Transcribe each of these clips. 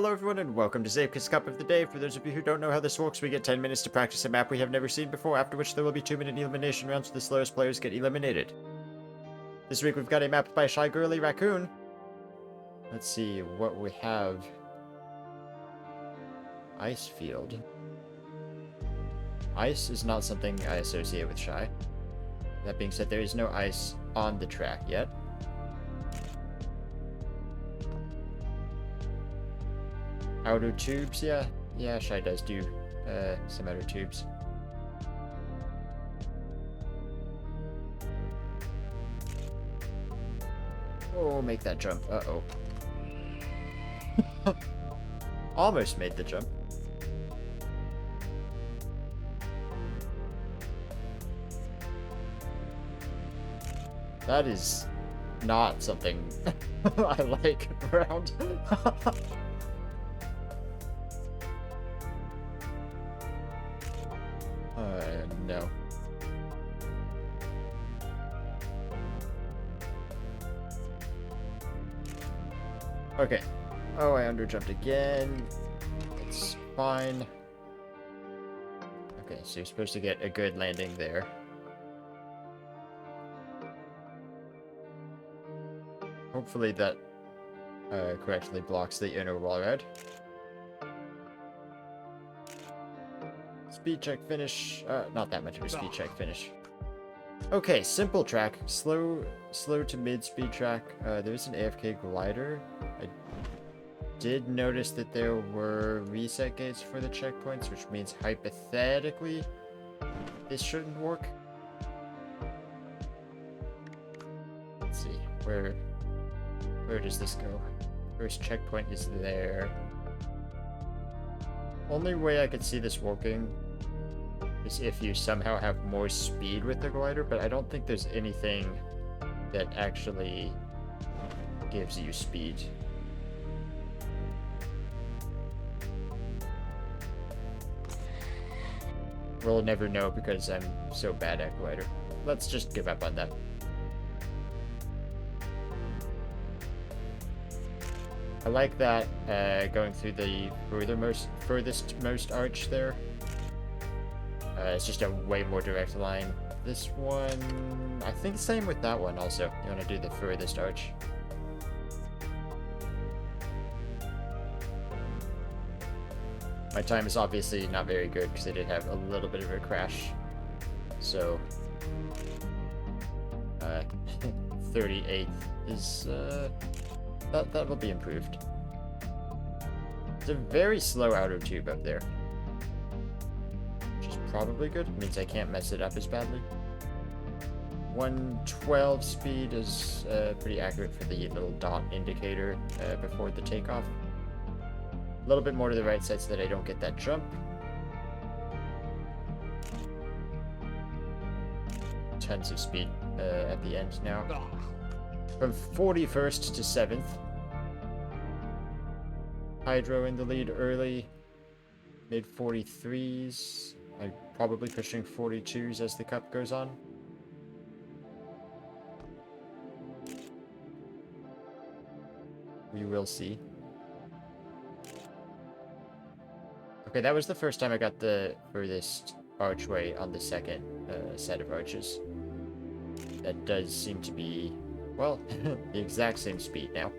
Hello everyone and welcome to Zeepkist Cup of the Day. For those of you who don't know how this works, we get 10 minutes to practice a map we have never seen before, after which there will be 2-minute elimination rounds where the slowest players get eliminated. This week we've got a map by ShyGirlyRaccoon. Let's see what we have. Ice field. Ice is not something I associate with Shy. That being said, there is no ice on the track yet. Outer tubes, yeah, Shy does do some outer tubes. Oh, make that jump. Uh-oh. Almost made the jump. That is not something I like around. No. Okay. Oh, I underjumped again. It's fine. Okay, so you're supposed to get a good landing there. Hopefully that correctly blocks the inner wall ride. Speed check finish. Not that much of a speed check finish. Okay, simple track. Slow to mid speed track. There's an AFK glider. I did notice that there were reset gates for the checkpoints, which means hypothetically this shouldn't work. Let's see. Where does this go? First checkpoint is there. Only way I could see this working is if you somehow have more speed with the glider, but I don't think there's anything that actually gives you speed. We'll never know because I'm so bad at glider. Let's just give up on that. I like that going through the furthest most arch there. It's just a way more direct line. This one, I think same with that one also. You want to do the furthest arch. My time is obviously not very good because I did have a little bit of a crash. So, 38th is, that will be improved. It's a very slow outer tube up there. Which is probably good. It means I can't mess it up as badly. 112 speed is pretty accurate for the little dot indicator before the takeoff. A little bit more to the right side so that I don't get that jump. Tons of speed at the end now. From 41st to 7th. Hydro in the lead early. Mid 43s. I'm probably pushing 42s as the cup goes on. We will see. Okay, that was the first time I got the furthest archway on the second set of arches. That does seem to be, well, the exact same speed now.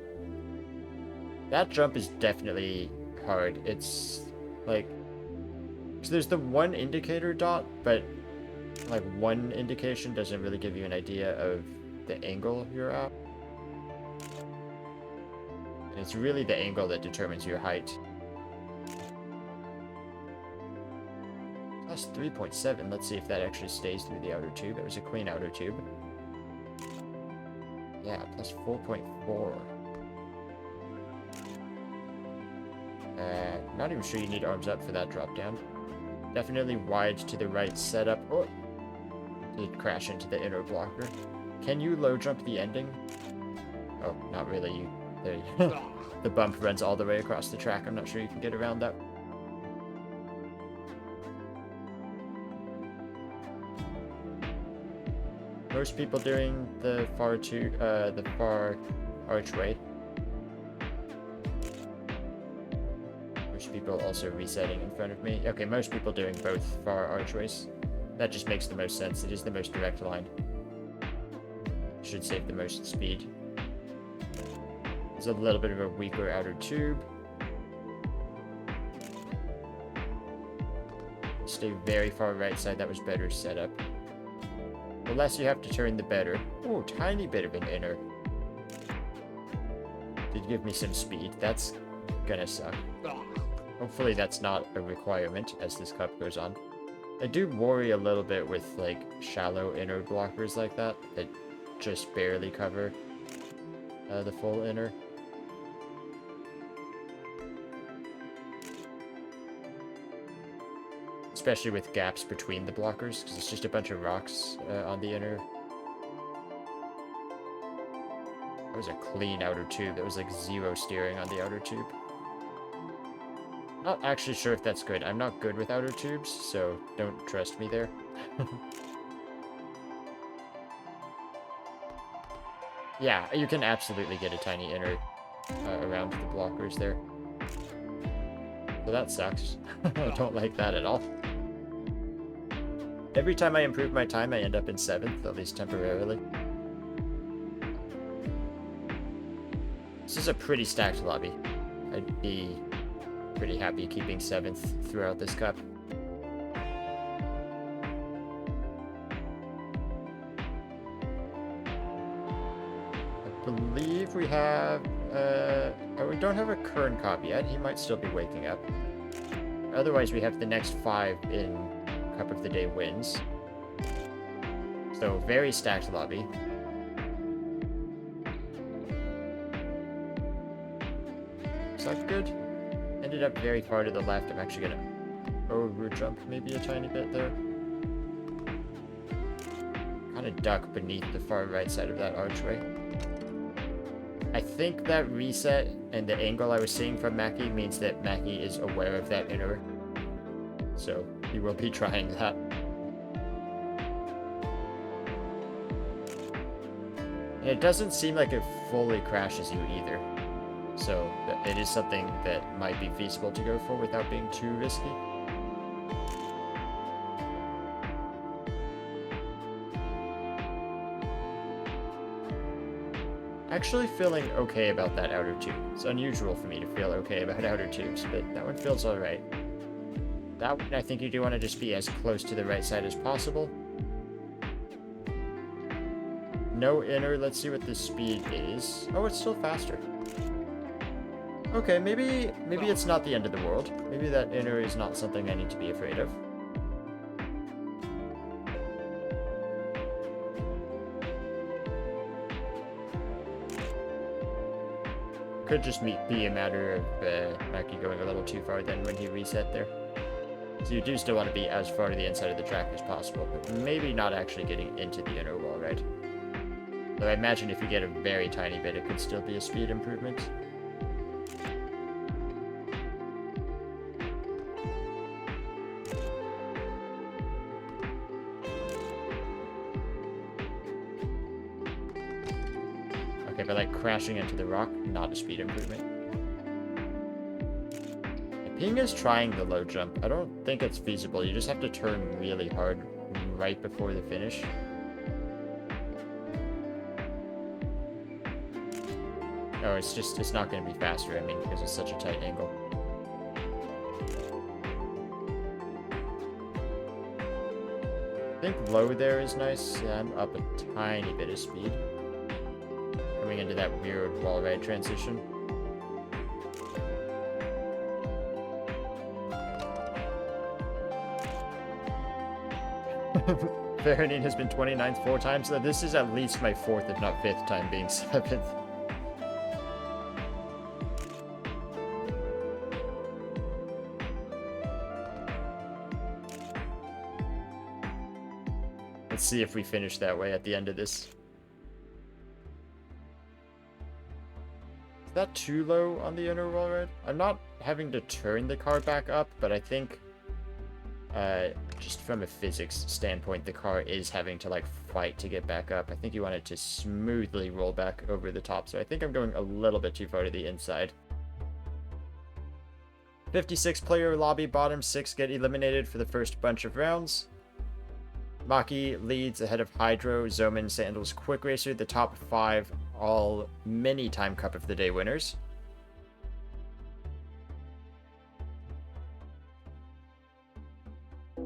That jump is definitely hard. It's like, so there's the one indicator dot, but like one indication doesn't really give you an idea of the angle you're at. And it's really the angle that determines your height. Plus 3.7. Let's see if that actually stays through the outer tube. It was a clean outer tube. Yeah, plus 4.4. Not even sure you need arms up for that drop down. Definitely wide to the right setup. Oh! Did crash into the inner blocker. Can you low jump the ending? Oh, not really. The bump runs all the way across the track. I'm not sure you can get around that. Most people doing the far archway. There's people also resetting in front of me. Okay, most people doing both far archways. That just makes the most sense. It is the most direct line. Should save the most speed. There's a little bit of a weaker outer tube. Stay very far right side. That was better setup. The less you have to turn, the better. Oh, tiny bit of an inner. Did give me some speed. That's gonna suck. Hopefully that's not a requirement as this cup goes on. I do worry a little bit with like shallow inner blockers like that just barely cover the full inner. Especially with gaps between the blockers, because it's just a bunch of rocks on the inner. That was a clean outer tube. That was like zero steering on the outer tube. Not actually sure if that's good. I'm not good with outer tubes, so don't trust me there. Yeah, you can absolutely get a tiny inner around the blockers there. So that sucks. I don't like that at all. Every time I improve my time, I end up in 7th, at least temporarily. This is a pretty stacked lobby. I'd be pretty happy keeping 7th throughout this cup. I believe we have... oh, we don't have a Kern cop yet. He might still be waking up. Otherwise, we have the next 5 in Cup of the Day wins. So, very stacked lobby. Is that good? Ended up very far to the left. I'm actually gonna over jump maybe a tiny bit there. Kind of duck beneath the far right side of that archway. I think that reset and the angle I was seeing from Mackie means that Mackie is aware of that inner. So he will be trying that. And it doesn't seem like it fully crashes you either. So it is something that might be feasible to go for without being too risky. Actually feeling okay about that outer tube. It's unusual for me to feel okay about outer tubes, but that one feels alright. That one, I think you do want to just be as close to the right side as possible. No inner, let's see what the speed is. Oh, it's still faster. Okay, maybe it's not the end of the world. Maybe that inner is not something I need to be afraid of. Could just be a matter of Mackie going a little too far then when he reset there. So you do still want to be as far to the inside of the track as possible, but maybe not actually getting into the inner wall, right? Though I imagine if you get a very tiny bit, it could still be a speed improvement. Okay, but like crashing into the rock, not a speed improvement. Ping is trying the low jump. I don't think it's feasible. You just have to turn really hard right before the finish. Oh, it's not going to be faster, I mean, because it's such a tight angle. I think low there is nice. Yeah, I'm up a tiny bit of speed. Coming into that weird wall ride transition. Varanine has been 29th 4 times, so this is at least my 4th, if not 5th time being 7th. Let's see if we finish that way at the end of this. Is that too low on the inner wall ride? I'm not having to turn the car back up, but I think just from a physics standpoint, the car is having to like fight to get back up. I think you want it to smoothly roll back over the top, so I think I'm going a little bit too far to the inside. 56-player lobby, bottom 6 get eliminated for the first bunch of rounds. Maki leads ahead of Hydro, Zoman, Sandals, Quick Racer. The top 5 all many time Cup of the Day winners. A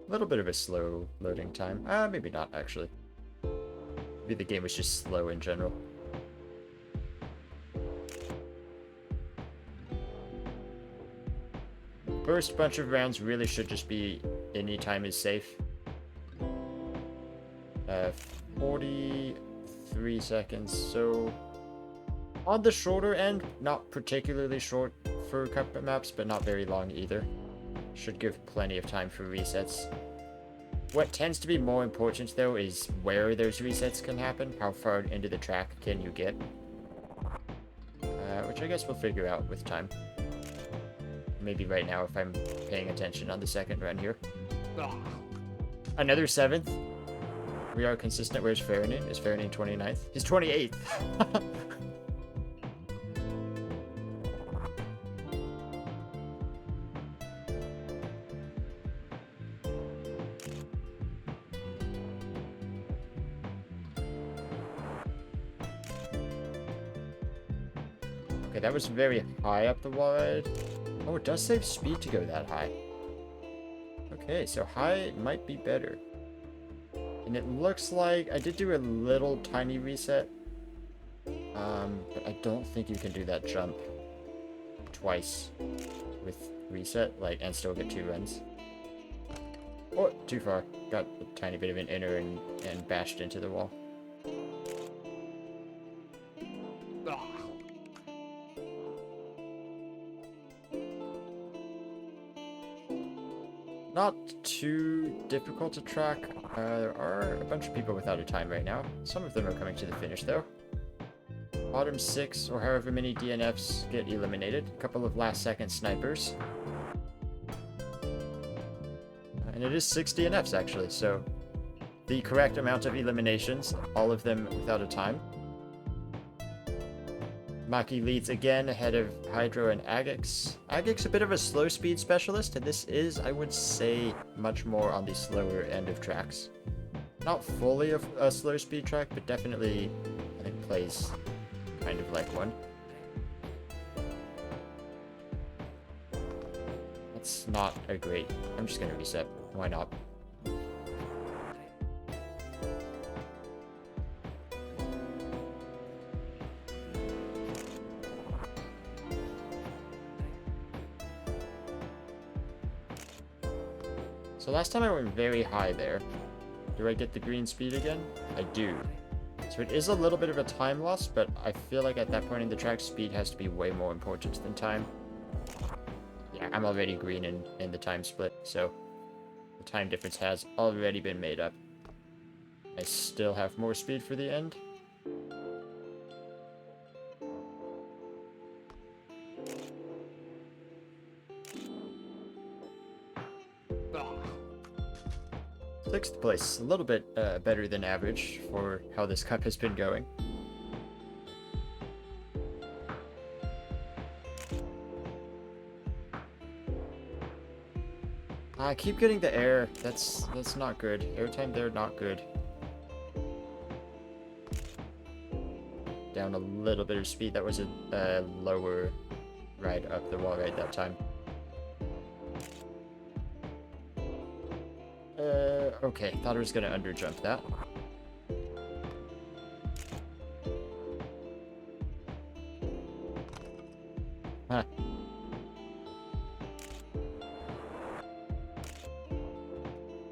little bit of a slow loading time. Maybe not, actually. Maybe the game was just slow in general. First bunch of rounds really should just be any time is safe. 43 seconds, so on the shorter end, not particularly short for cup maps, but not very long either. Should give plenty of time for resets. What tends to be more important though is where those resets can happen. How far into the track can you get? Which I guess we'll figure out with time. Maybe right now if I'm paying attention on the second run here. Another 7th. We are consistent. Where's Farinine? Is Farinine 29th? He's 28th. Okay, that was very high up the wide. Oh, it does save speed to go that high. Okay, so high might be better. And it looks like I did do a little tiny reset. But I don't think you can do that jump twice with reset, like, and still get 2 runs. Oh, too far. Got a tiny bit of an inner and bashed into the wall. Not too difficult to track. There are a bunch of people without a time right now. Some of them are coming to the finish though. Bottom 6 or however many DNFs get eliminated. A couple of last second snipers. And it is 6 DNFs actually, so the correct amount of eliminations, all of them without a time. Maki leads again ahead of Hydro and Agix. Agix a bit of a slow speed specialist, and this is, I would say, much more on the slower end of tracks. Not fully a slow speed track, but definitely, I think, plays kind of like one. That's not a great... I'm just gonna reset. Why not? So last time I went very high there. Do I get the green speed again? I do. So it is a little bit of a time loss, but I feel like at that point in the track, speed has to be way more important than time. Yeah, I'm already green in the time split, so the time difference has already been made up. I still have more speed for the end. Sixth place, a little bit better than average for how this cup has been going. I keep getting the air. That's not good. Airtime there, not good. Down a little bit of speed. That was a lower ride up the wall right that time. Okay, thought I was gonna underjump that. Huh.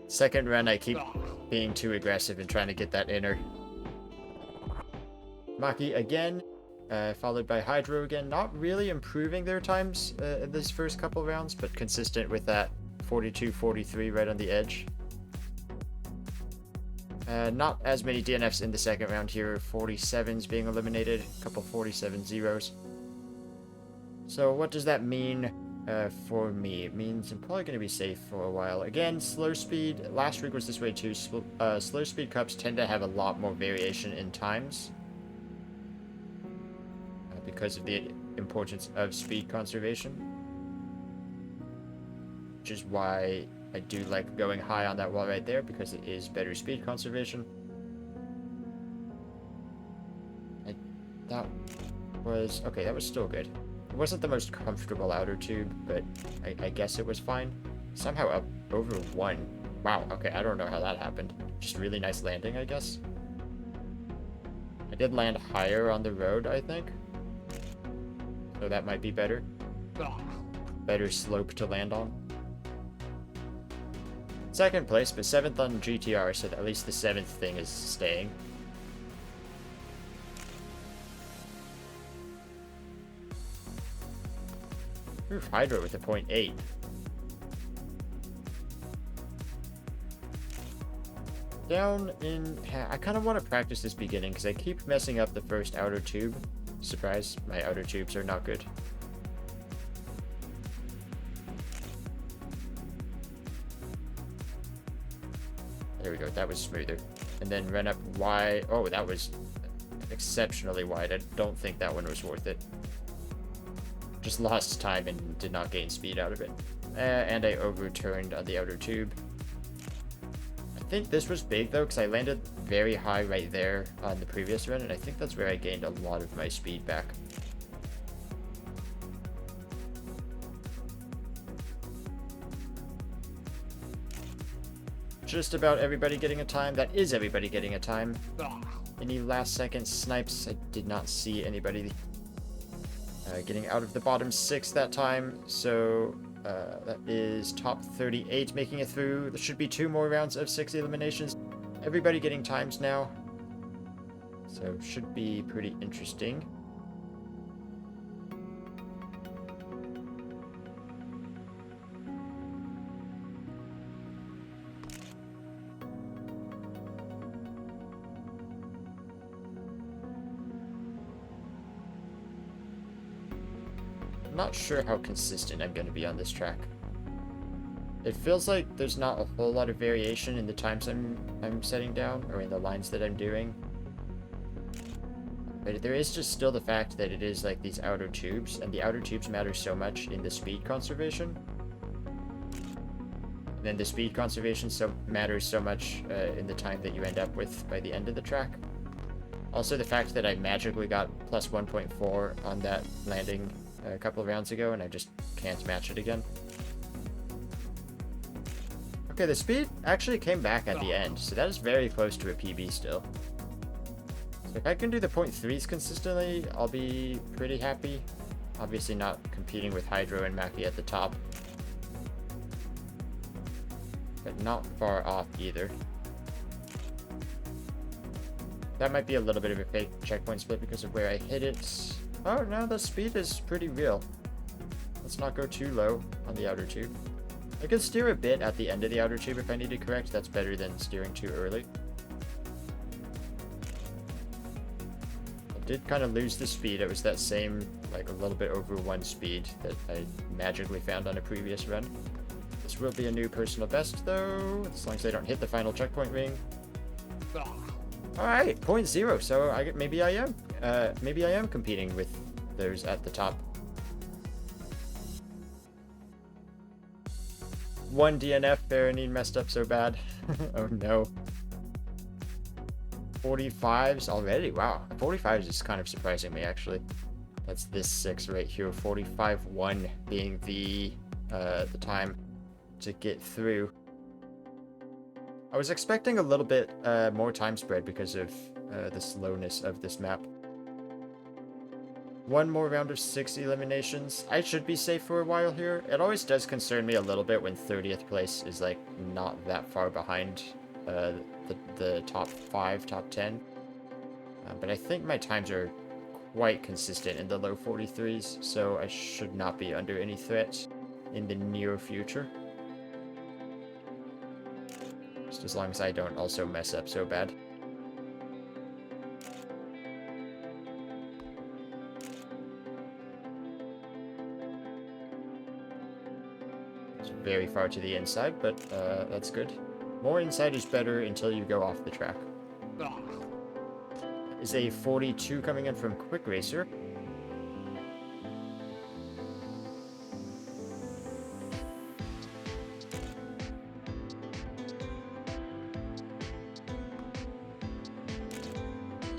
Second run, I keep being too aggressive and trying to get that inner. Maki again, followed by Hydro again. Not really improving their times in this first couple rounds, but consistent with that 42-43 right on the edge. Not as many DNFs in the second round here. 47s being eliminated, a couple 47 zeros. So what does that mean for me? It means I'm probably going to be safe for a while. Again, slow speed. Last week was this way too. Slow speed cups tend to have a lot more variation in times because of the importance of speed conservation. which is why I do like going high on that wall right there, because it is better speed conservation. That was... okay, that was still good. It wasn't the most comfortable outer tube, but I guess it was fine. Somehow up over 1. Wow, okay, I don't know how that happened. Just really nice landing, I guess. I did land higher on the road, I think. So that might be better. Better slope to land on. 2nd place, but 7th on GTR, so at least the 7th thing is staying. Oof, Hydro with a 0.8. Down in... I kind of want to practice this beginning, because I keep messing up the first outer tube. Surprise, my outer tubes are not good. There we go, that was smoother. And then run up wide. Oh, that was exceptionally wide. I don't think that one was worth it. Just lost time and did not gain speed out of it. And I overturned on the outer tube. I think this was big though, because I landed very high right there on the previous run, and I think that's where I gained a lot of my speed back. Just about everybody getting a time. That is everybody getting a time. Any last second snipes? I did not see anybody getting out of the bottom 6 that time. So that is top 38 making it through. There should be 2 more rounds of 6 eliminations. Everybody getting times now. So should be pretty interesting. I'm not sure how consistent I'm going to be on this track. It feels like there's not a whole lot of variation in the times I'm setting down, or in the lines that I'm doing. But there is just still the fact that it is like these outer tubes, and the outer tubes matter so much in the speed conservation. And then the speed conservation matters so much in the time that you end up with by the end of the track. Also the fact that I magically got plus 1.4 on that landing a couple of rounds ago, and I just can't match it again. Okay, the speed actually came back at the end, so that is very close to a PB still. So if I can do the 0.3s consistently, I'll be pretty happy. Obviously not competing with Hydro and Mackie at the top, but not far off either. That might be a little bit of a fake checkpoint split because of where I hit it. Oh, no, the speed is pretty real. Let's not go too low on the outer tube. I can steer a bit at the end of the outer tube if I need to correct. That's better than steering too early. I did kind of lose the speed. It was that same, like a little bit over 1 speed that I magically found on a previous run. This will be a new personal best though, as long as I don't hit the final checkpoint ring. Alright, 0.0, so maybe I am competing with those at the top. 1 DNF, Baronine messed up so bad. Oh no. 45s already? Wow. 45s is kind of surprising me, actually. That's this 6 right here. 45-1 being the time to get through. I was expecting a little bit more time spread because of the slowness of this map. 1 more round of 6 eliminations. I should be safe for a while here. It always does concern me a little bit when 30th place is like not that far behind the top 5, top 10. But I think my times are quite consistent in the low 43s, so I should not be under any threat in the near future. Just as long as I don't also mess up so bad. It's very far to the inside, but that's good. More inside is better until you go off the track. Is a 42 coming in from Quick Racer.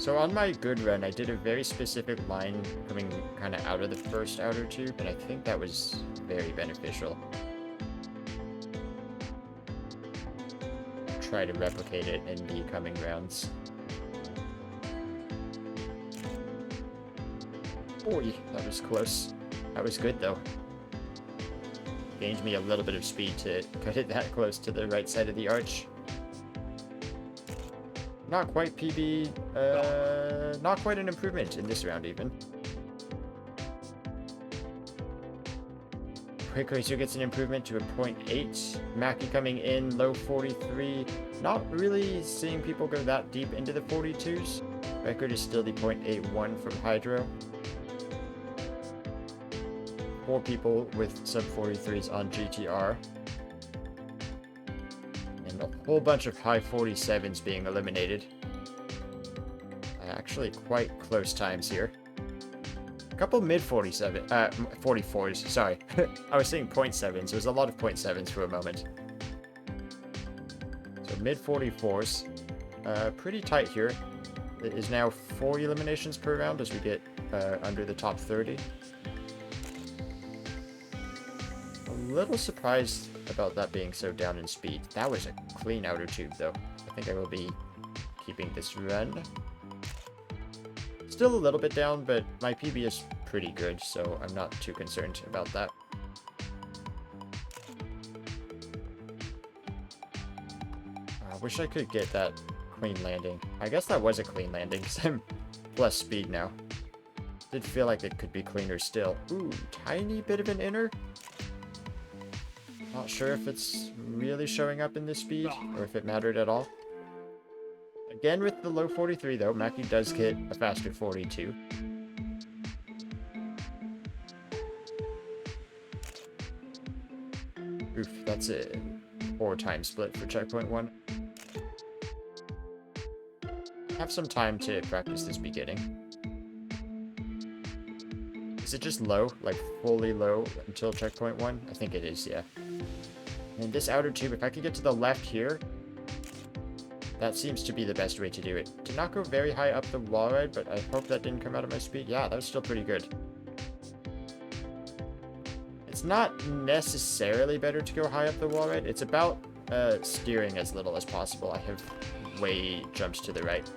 So on my good run, I did a very specific line coming kind of out of the first outer tube, and I think that was very beneficial. Try to replicate it in the coming rounds. Oy, that was close. That was good though. Gained me a little bit of speed to cut it that close to the right side of the arch. Not quite PB, not quite an improvement in this round even. Quick Racer gets an improvement to a 0.8. Mackie coming in, low 43. Not really seeing people go that deep into the 42s. Record is still the 0.81 from Hydro. 4 people with sub 43s on GTR. And a whole bunch of high 47s being eliminated. Actually quite close times here. A couple mid 44s, sorry. I was saying 0.7s. There's a lot of 0.7s for a moment. So mid 44s. Pretty tight here. It is now 4 eliminations per round as we get under the top 30. A little surprised about that being so down in speed. That was a clean outer tube though. I think I will be keeping this run. Still a little bit down, but my PB is pretty good, so I'm not too concerned about that. I wish I could get that clean landing. I guess that was a clean landing, because I'm plus speed now. Did feel like it could be cleaner still. Ooh, tiny bit of an inner. Not sure if it's really showing up in this speed, or if it mattered at all. Again with the low 43 though, Mackie does get a faster 42. Oof, that's a 4 time split for checkpoint 1. Have some time to practice this beginning. Is it just low, like fully low until checkpoint 1? I think it is, yeah. And this outer tube, if I could get to the left here, that seems to be the best way to do it. Did not go very high up the wall ride, but I hope that didn't come out of my speed. Yeah, that was still pretty good. It's not necessarily better to go high up the wall ride. It's about steering as little as possible. I have way jumped to the right.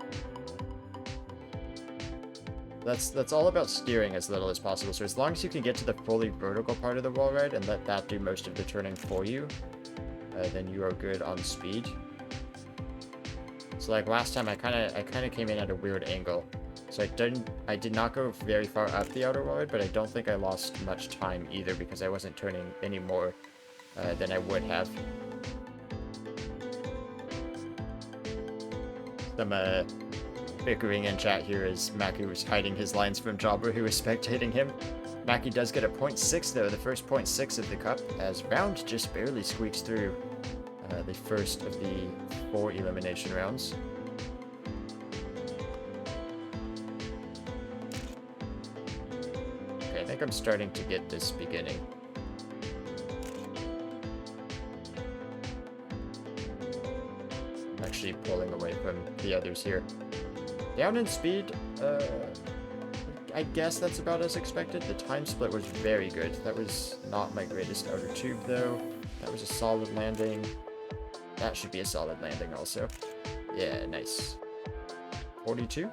That's all about steering as little as possible. So as long as you can get to the fully vertical part of the wall ride and let that do most of the turning for you, then you are good on speed. So like last time, I kind of came in at a weird angle, so I did not go very far up the outer wall ride, but I don't think I lost much time either because I wasn't turning any more than I would have. Some bickering in chat here as Mackie was hiding his lines from Jobber, who was spectating him. Mackie does get a 0.6 though, the first 0.6 of the cup, as Round just barely squeaks through the first of the 4 elimination rounds. Okay, I think I'm starting to get this beginning. I'm actually pulling away from the others here. Down in speed, I guess that's about as expected. The time split was very good. That was not my greatest outer tube though. That was a solid landing. That should be a solid landing also. Yeah, nice. 42.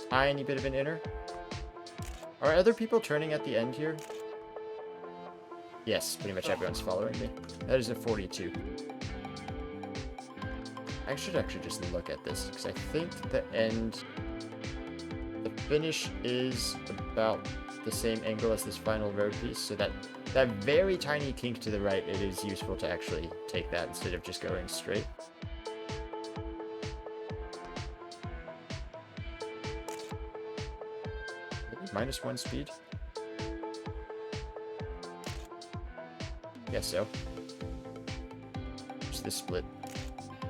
Tiny bit of an inner. Are other people turning at the end here? Yes, pretty much everyone's following me. That is a 42. I should actually just look at this, because I think the finish is about the same angle as this final road piece, so that very tiny kink to the right, it is useful to actually take that instead of just going straight. Maybe -1 speed? Guess so. Just this split.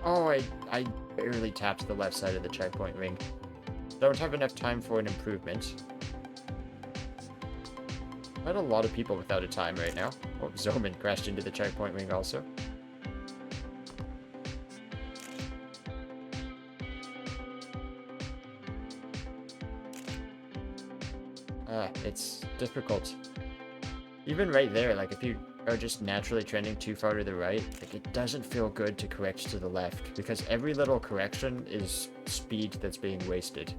Oh, I barely tapped the left side of the checkpoint ring. Don't have enough time for an improvement. Quite a lot of people without a time right now. Oh, Zoman crashed into the checkpoint ring also. it's difficult. Even right there, like if you are just naturally trending too far to the right, like it doesn't feel good to correct to the left because every little correction is speed that's being wasted.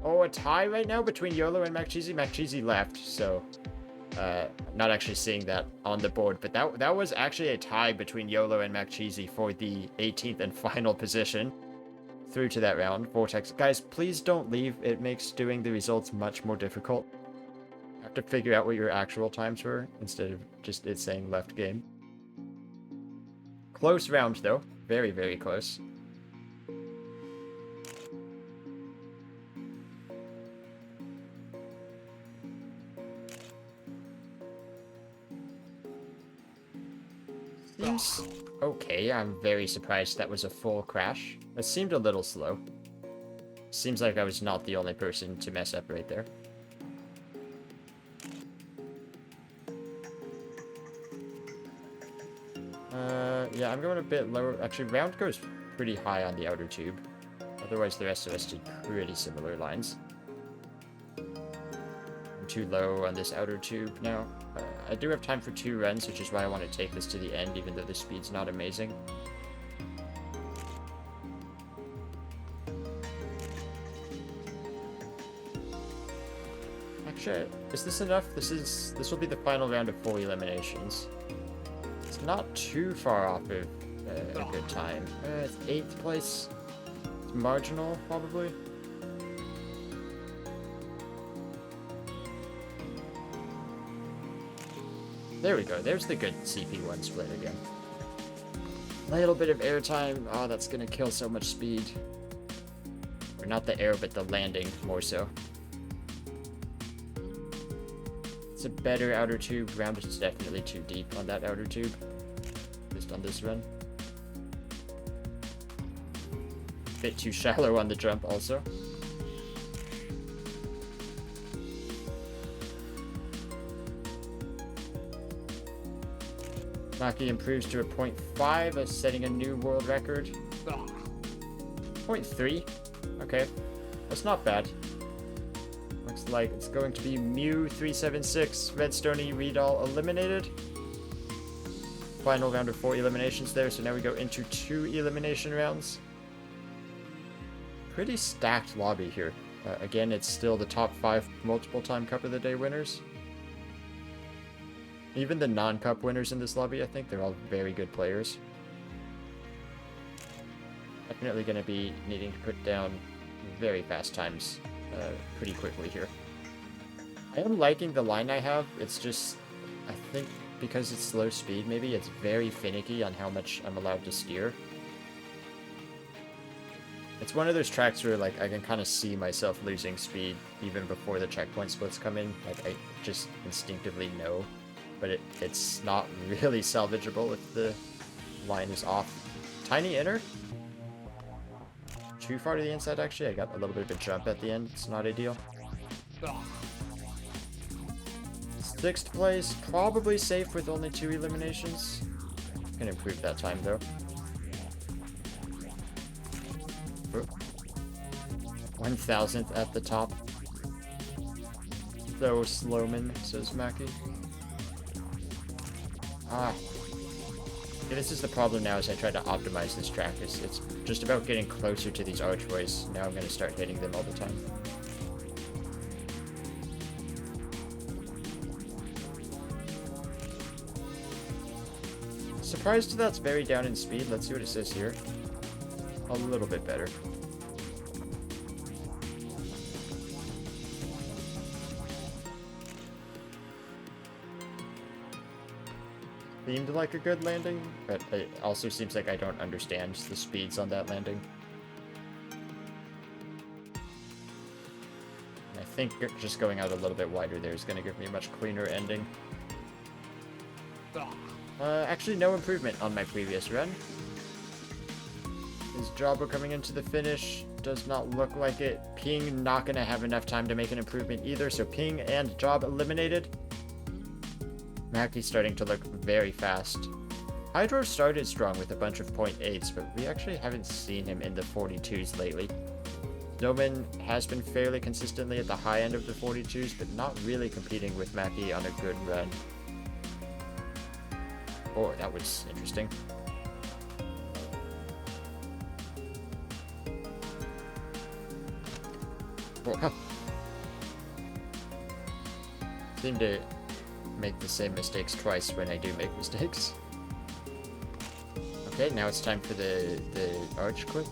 Oh, a tie right now between YOLO and MacCheesy. MacCheesy left, so not actually seeing that on the board, but that was actually a tie between YOLO and MacCheesy for the 18th and final position through to that round. Vortex, guys, please don't leave. It makes doing the results much more difficult. You have to figure out what your actual times were instead of just it saying left game. Close round though, very, very close. Seems okay. I'm very surprised that was a full crash. It seemed a little slow. Seems like I was not the only person to mess up right there. Yeah, I'm going a bit lower. Actually, round goes pretty high on the outer tube. Otherwise, the rest of us did pretty similar lines. I'm too low on this outer tube now. I do have time for 2 runs, which is why I want to take this to the end, even though the speed's not amazing. Actually, is this enough? This will be the final round of 4 eliminations. It's not too far off of a good time. It's 8th place. It's marginal, probably. There we go. There's the good CP1 split again. A little bit of airtime. Oh, that's gonna kill so much speed. Or not the air, but the landing more so. It's a better outer tube. Round is definitely too deep on that outer tube. Just on this run. Bit too shallow on the jump also. Maki improves to a 0.5, setting a new world record. 0.3? Okay. That's not bad. Looks like it's going to be Mew376, Redstoney, Reedall eliminated. Final round of 4 eliminations there, so now we go into 2 elimination rounds. Pretty stacked lobby here. Again, it's still the top 5 multiple time Cup of the Day winners. Even the non-cup winners in this lobby, I think, they're all very good players. Definitely going to be needing to put down very fast times pretty quickly here. I am liking the line I have. It's just, I think because it's slow speed, maybe it's very finicky on how much I'm allowed to steer. It's one of those tracks where like I can kind of see myself losing speed even before the checkpoint splits come in. Like I just instinctively know. But it's not really salvageable if the line is off. Tiny inner? Too far to the inside, actually. I got a little bit of a jump at the end. It's not ideal. 6th place. Probably safe with only 2 eliminations. Can improve that time, though. 1000th at the top. So Slowman, says Maki. Ah. Yeah, this is the problem now as I try to optimize this track. It's just about getting closer to these archways. Now I'm going to start hitting them all the time. Surprised that's very down in speed. Let's see what it says here. A little bit better. Seemed like a good landing, but it also seems like I don't understand the speeds on that landing. And I think just going out a little bit wider there is going to give me a much cleaner ending. Actually, no improvement on my previous run. Is Jabba coming into the finish? Does not look like it. Ping not going to have enough time to make an improvement either, so Ping and Job eliminated. Maki's starting to look very fast. Hydro started strong with a bunch of .8s, but we actually haven't seen him in the 42s lately. Doman has been fairly consistently at the high end of the 42s, but not really competing with Mackie on a good run. Oh, that was interesting. Oh, seem to make the same mistakes twice when I do make mistakes. Okay, now it's time for the arch clip.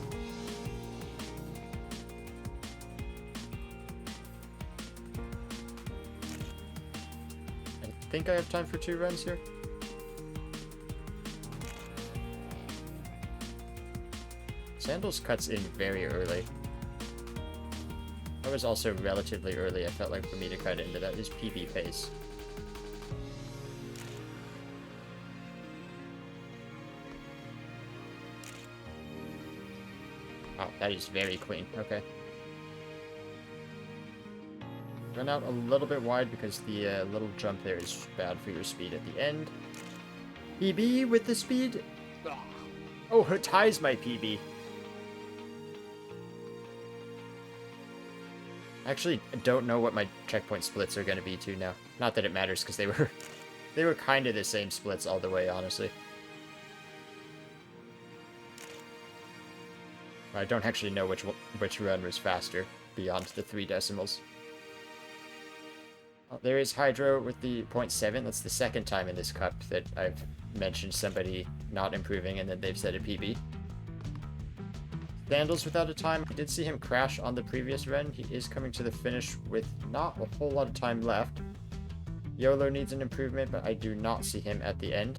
I think I have time for 2 runs here. Sandals cuts in very early. That was also relatively early, I felt like, for me to cut into. That is PB pace. Oh, that is very clean. Okay. Run out a little bit wide because the little jump there is bad for your speed at the end. PB with the speed. Oh, her ties my PB. Actually, I don't know what my checkpoint splits are going to be too now. Not that it matters, because they were kind of the same splits all the way, honestly. I don't actually know which run was faster beyond the 3 decimals. Well, there is Hydro with the 0.7. That's the second time in this cup that I've mentioned somebody not improving and then they've set a PB. Sandals without a time. I did see him crash on the previous run. He is coming to the finish with not a whole lot of time left. YOLO needs an improvement, but I do not see him at the end.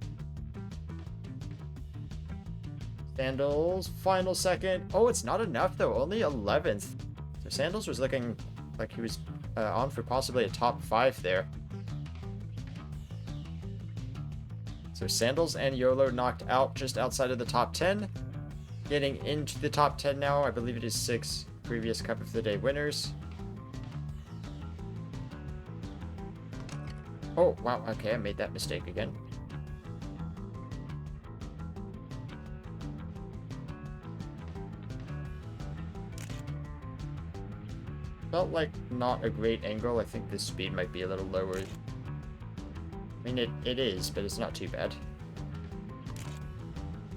Sandals, final second. Oh, it's not enough though, only 11th. So Sandals was looking like he was on for possibly a top 5 there. So Sandals and YOLO knocked out just outside of the top 10. Getting into the top 10 now. I believe it is 6 previous Cup of the Day winners. Oh, wow. Okay, I made that mistake again. Felt like not a great angle. I think this speed might be a little lower. I mean, it is, but it's not too bad.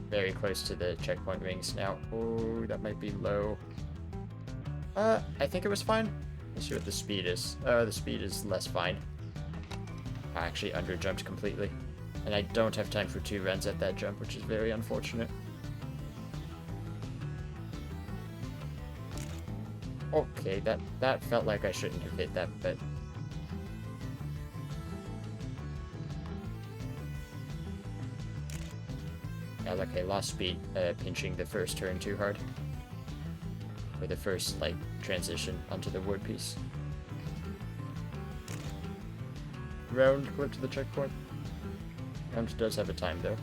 Very close to the checkpoint rings now. Oh, that might be low. I think it was fine. Let's see what the speed is. The speed is less fine. I actually underjumped completely. And I don't have time for 2 runs at that jump, which is very unfortunate. Okay, that felt like I shouldn't have hit that, but... Yeah, like I lost speed pinching the first turn too hard. Or the first, like, transition onto the wood piece. Round clip to the checkpoint. Round does have a time, though.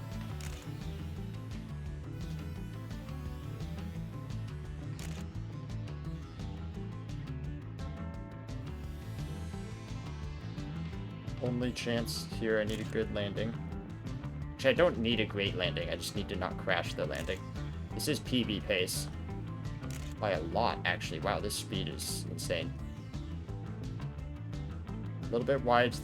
Only chance here, I need a good landing. Actually, I don't need a great landing, I just need to not crash the landing. This is PB pace. By a lot, actually. Wow, this speed is insane. A little bit wide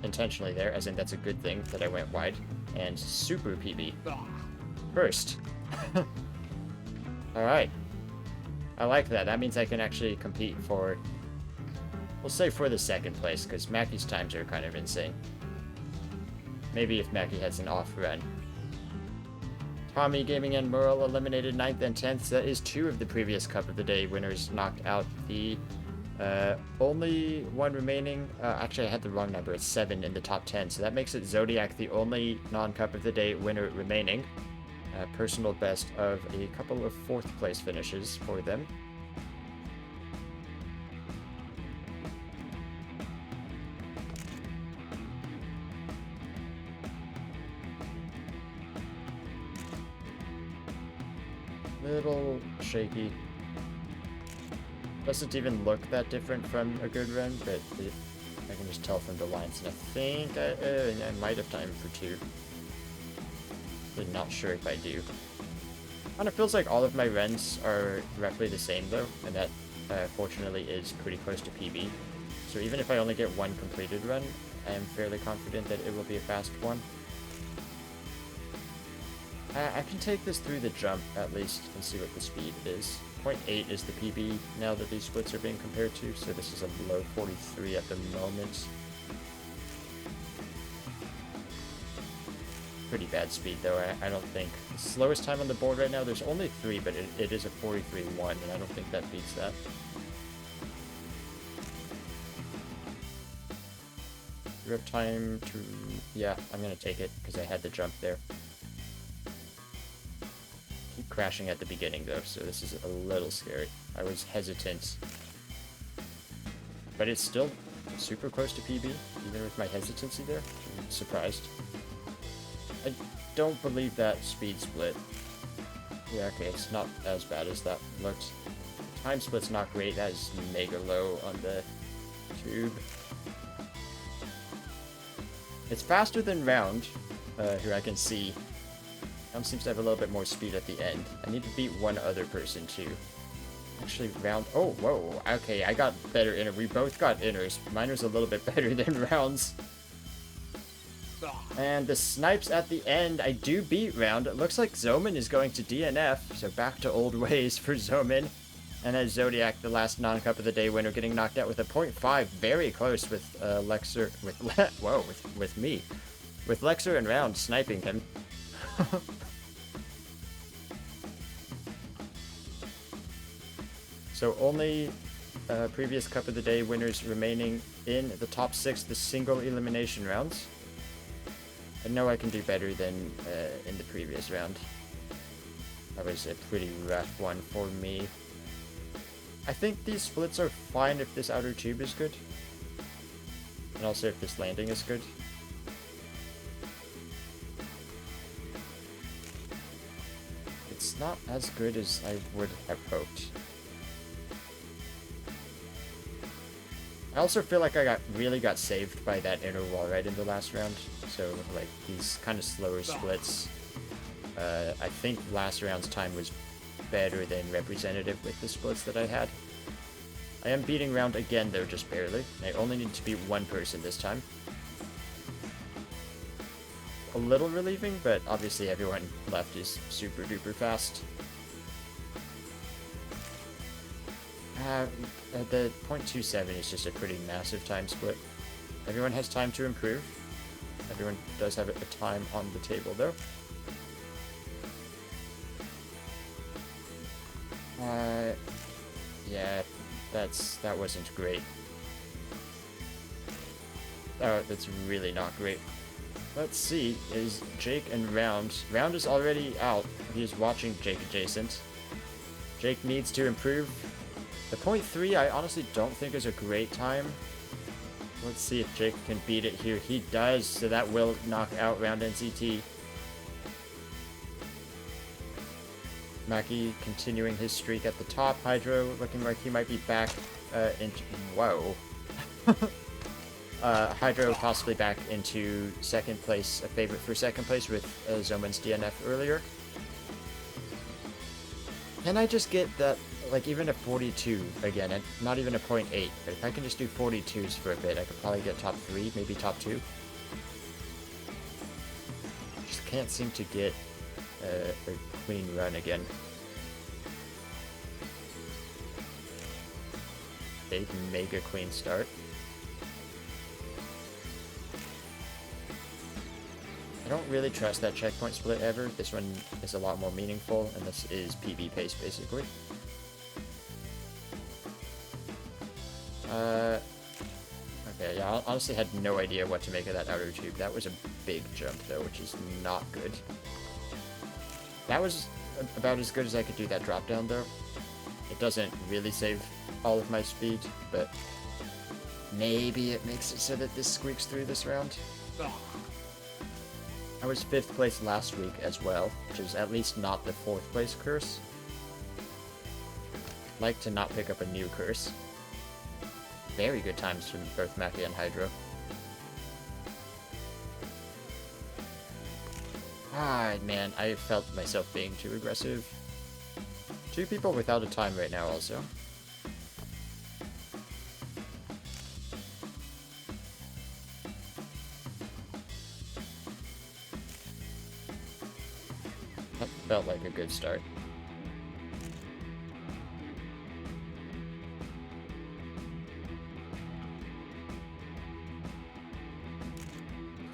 intentionally there, as in that's a good thing that I went wide. And super PB. First. Alright. I like that. That means I can actually compete for... We'll say for the 2nd place, because Mackie's times are kind of insane. Maybe if Mackie has an off run. Tommy Gaming and Merle eliminated 9th and 10th. That is 2 of the previous Cup of the Day winners knocked out. The only one remaining... actually, I had the wrong number. It's 7 in the top 10. So that makes it Zodiac the only non-Cup of the Day winner remaining. Personal best of a couple of 4th place finishes for them. Little shaky. Doesn't even look that different from a good run, but I can just tell from the lines, and I think I might have time for 2. But not sure if I do. Kind of feels like all of my runs are roughly the same though, and that fortunately, is pretty close to PB. So even if I only get one completed run, I am fairly confident that it will be a fast one. I can take this through the jump, at least, and see what the speed is. 0.8 is the PB now that these splits are being compared to, so this is a low 43 at the moment. Pretty bad speed, though. I don't think... The slowest time on the board right now, there's only 3, but it is a 43.1, and I don't think that beats that. Do you have time to... Yeah, I'm gonna take it, because I had the jump there. Keep crashing at the beginning, though, so this is a little scary. I was hesitant. But it's still super close to PB, even with my hesitancy there. I'm surprised. I don't believe that speed split. Yeah, okay, it's not as bad as that looked. Time split's not great. That is mega low on the tube. It's faster than Round, who I can see. Round seems to have a little bit more speed at the end. I need to beat one other person, too. Actually, Round... Oh, whoa. Okay, I got better inner. We both got inners. Mine was a little bit better than Round's. And the snipes at the end, I do beat Round. It looks like Zoman is going to DNF, so back to old ways for Zoman. And as Zodiac, the last non-cup of the day winner, getting knocked out with a 0.5, very close with Lexer, with me. With Lexer and Round sniping him. So only previous cup of the day winners remaining in the top 6, the single elimination rounds. I know I can do better than in the previous round. That was a pretty rough one for me. I think these splits are fine if this outer tube is good. And also if this landing is good. It's not as good as I would have hoped. I also feel like I really got saved by that inner wall right in the last round. So, like, these kind of slower splits. I think last round's time was better than representative with the splits that I had. I am beating Round again, though, just barely. I only need to beat one person this time. A little relieving, but obviously everyone left is super duper fast. The 0.27 is just a pretty massive time split. Everyone has time to improve. Everyone does have a time on the table, though. Yeah, that wasn't great. Oh, that's really not great. Let's see, is Jake and Round... Round is already out. He is watching Jake adjacent. Jake needs to improve. The 0.3 I honestly don't think is a great time. Let's see if Jake can beat it here. He does, so that will knock out Round NCT. Mackie continuing his streak at the top. Hydro looking like he might be back into... Whoa. Hydro possibly back into second place, a favorite for second place with Zoman's DNF earlier. Can I just get that, like, even a 42 again, and not even a 0.8, but if I can just do 42s for a bit, I could probably get top 3, maybe top 2. Just can't seem to get a clean run again. Big, mega clean start. I don't really trust that checkpoint split ever. This one is a lot more meaningful, and this is PB pace, basically. Okay, yeah, I honestly had no idea what to make of that outer tube. That was a big jump, though, which is not good. That was about as good as I could do that drop down, though. It doesn't really save all of my speed, but maybe it makes it so that this squeaks through this round. I was 5th place last week as well, which is at least not the 4th place curse. Like to not pick up a new curse. Very good times from both Mackie and Hydro. Ah, man, I felt myself being too aggressive. 2 people without a time right now also. Felt like a good start.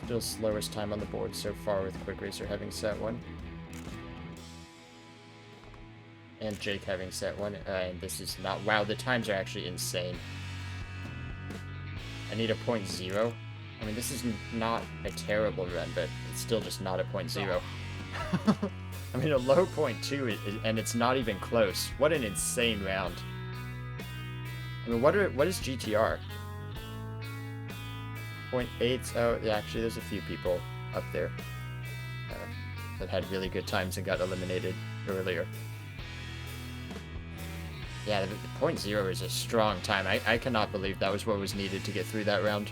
Still slowest time on the board so far with Quick Racer having set one. And Jake having set one. And this is not... Wow, the times are actually insane. I need a 0.0. I mean, this is not a terrible run, but it's still just not a 0.0. I mean, a low 0.2, and it's not even close. What an insane round. I mean, what is GTR? 0.8. Oh, yeah, actually, there's a few people up there that had really good times and got eliminated earlier. Yeah, the 0.0 is a strong time. I cannot believe that was what was needed to get through that round.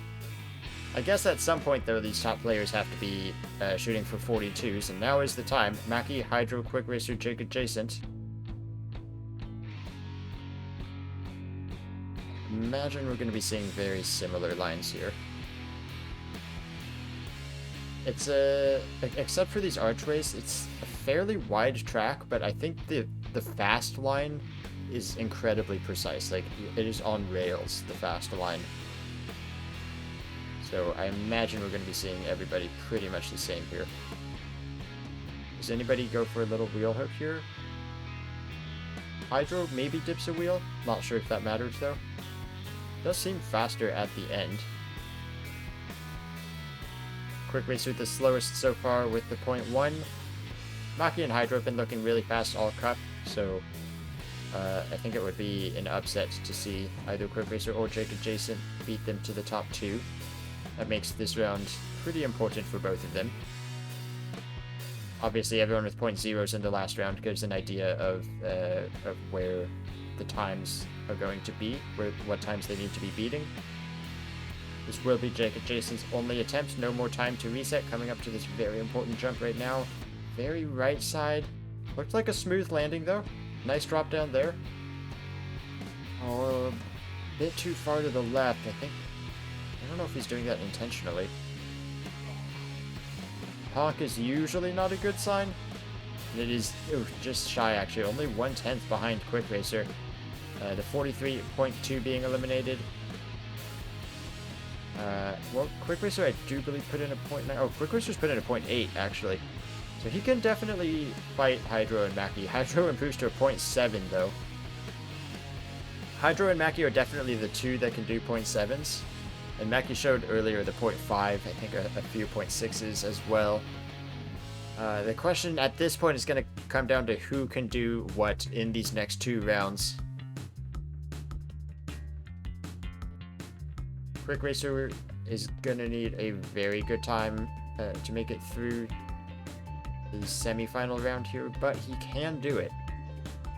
I guess at some point, though, these top players have to be shooting for 42s, and now is the time. Mackie, Hydro, Quick Racer, Jake adjacent. Imagine we're going to be seeing very similar lines here. It's except for these archways, it's a fairly wide track, but I think the fast line is incredibly precise. Like, it is on rails, the fast line. So I imagine we're going to be seeing everybody pretty much the same here. Does anybody go for a little wheel hook here? Hydro maybe dips a wheel. Not sure if that matters though. Does seem faster at the end. Quick Racer the slowest so far with the 0.1. Maki and Hydro have been looking really fast all cup, so I think it would be an upset to see either Quick Racer or Jake adjacent beat them to the top 2. That makes this round pretty important for both of them. Obviously, everyone with 0.0s in the last round gives an idea of where the times are going to be, what times they need to be beating. This will be Jake adjacent's only attempt. No more time to reset. Coming up to this very important jump right now. Very right side. Looked like a smooth landing though. Nice drop down there. Oh, a bit too far to the left, I think. I don't know if he's doing that intentionally. Honk is usually not a good sign. And it is just shy, actually. Only 1/10 behind Quick Racer. The 43.2 being eliminated. Well, Quick Racer, I do believe, put in a 0.9. Oh, Quick Racer's put in a 0.8, actually. So he can definitely fight Hydro and Mackie. Hydro improves to a 0.7, though. Hydro and Mackie are definitely the two that can do 0.7s. And Mackie showed earlier the 0.5, I think a few 0.6s as well. The question at this point is going to come down to who can do what in these next 2 rounds. Quick Racer is going to need a very good time to make it through the semi-final round here, but he can do it.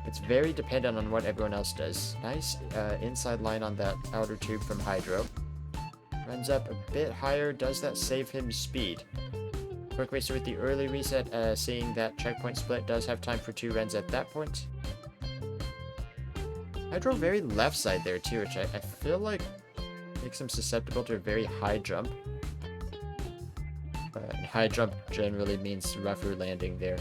It's very dependent on what everyone else does. Nice inside line on that outer tube from Hydro. Runs up a bit higher. Does that save him speed? Quick Racer with the early reset, seeing that checkpoint split, does have time for 2 runs at that point. Hydro very left side there too, which I feel like makes him susceptible to a very high jump. And high jump generally means rougher landing there.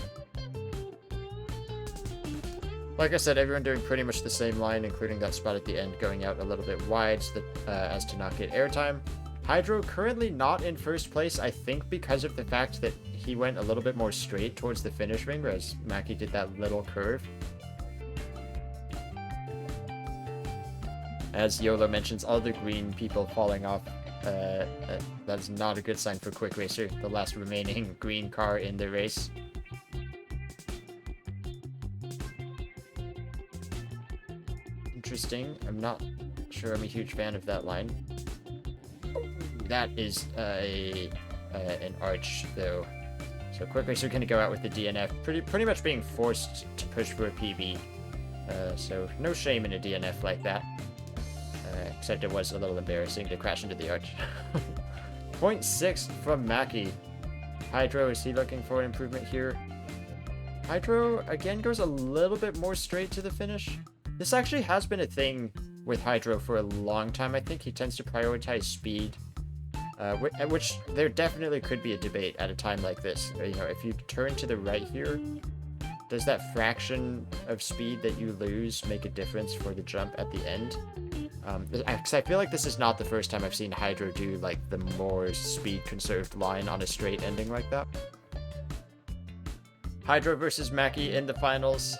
Like I said, everyone doing pretty much the same line, including that spot at the end going out a little bit wide so that, as to not get airtime. Hydro currently not in first place, I think because of the fact that he went a little bit more straight towards the finish ring, whereas Mackie did that little curve. As YOLO mentions, all the green people falling off, that's not a good sign for Quick Racer, the last remaining green car in the race. Interesting. I'm not sure I'm a huge fan of that line. That is an arch, though. So Quick Racer going to go out with the DNF, pretty much being forced to push for a PB. So no shame in a DNF like that. Except it was a little embarrassing to crash into the arch. 0.6 from Mackie. Hydro, is he looking for an improvement here? Hydro, again, goes a little bit more straight to the finish. This actually has been a thing with Hydro for a long time. I think he tends to prioritize speed. Which there definitely could be a debate at a time like this. You know, if you turn to the right here, does that fraction of speed that you lose make a difference for the jump at the end? Because I feel like this is not the first time I've seen Hydro do like the more speed conserved line on a straight ending like that. Hydro versus Mackie in the finals.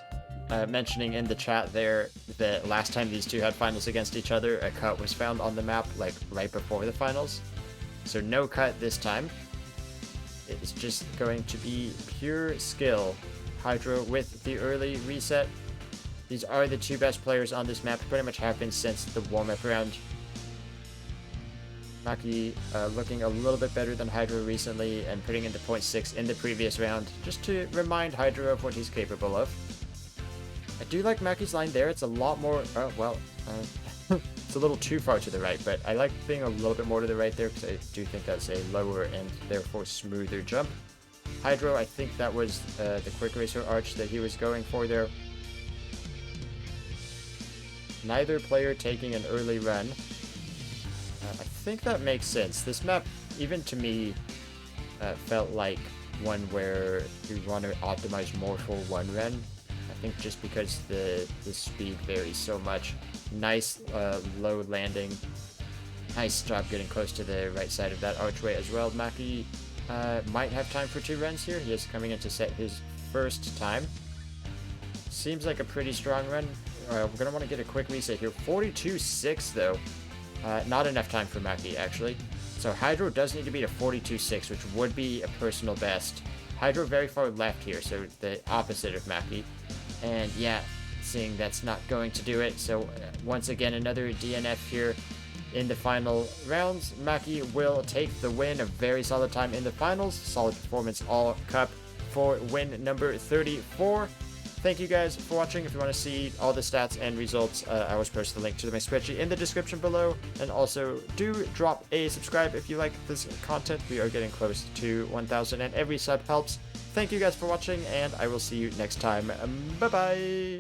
Mentioning in the chat there that last time these two had finals against each other, a cut was found on the map like right before the finals. So no cut this time. It's just going to be pure skill. Hydro with the early reset. These are the two best players on this map, pretty much have been since the warm-up round. Mackie looking a little bit better than Hydro recently and putting into 0.6 in the previous round, just to remind Hydro of what he's capable of. I do like Mackie's line there. It's a lot more, it's a little too far to the right, but I like being a little bit more to the right there because I do think that's a lower and therefore smoother jump. Hydro, I think that was the quick racer arch that he was going for there. Neither player taking an early run. I think that makes sense. This map, even to me, felt like one where you want to optimize more for one run. I think just because the speed varies so much. Nice low landing. Nice job getting close to the right side of that archway as well. Mackie might have time for 2 runs here. He is coming in to set his first time. Seems like a pretty strong run. We're going to want to get a quick reset here. 42.6 though. Not enough time for Mackie actually. So Hydro does need to beat a 42.6, which would be a personal best. Hydro very far left here, so the opposite of Mackie. And yeah, seeing that's not going to do it. So once again, another DNF here in the final rounds. Mackie will take the win. A very solid time in the finals. Solid performance all cup for win number 34. Thank you guys for watching. If you want to see all the stats and results, I always post the link to my spreadsheet in the description below. And also do drop a subscribe if you like this content. We are getting close to 1,000 and every sub helps. Thank you guys for watching, and I will see you next time. Bye-bye!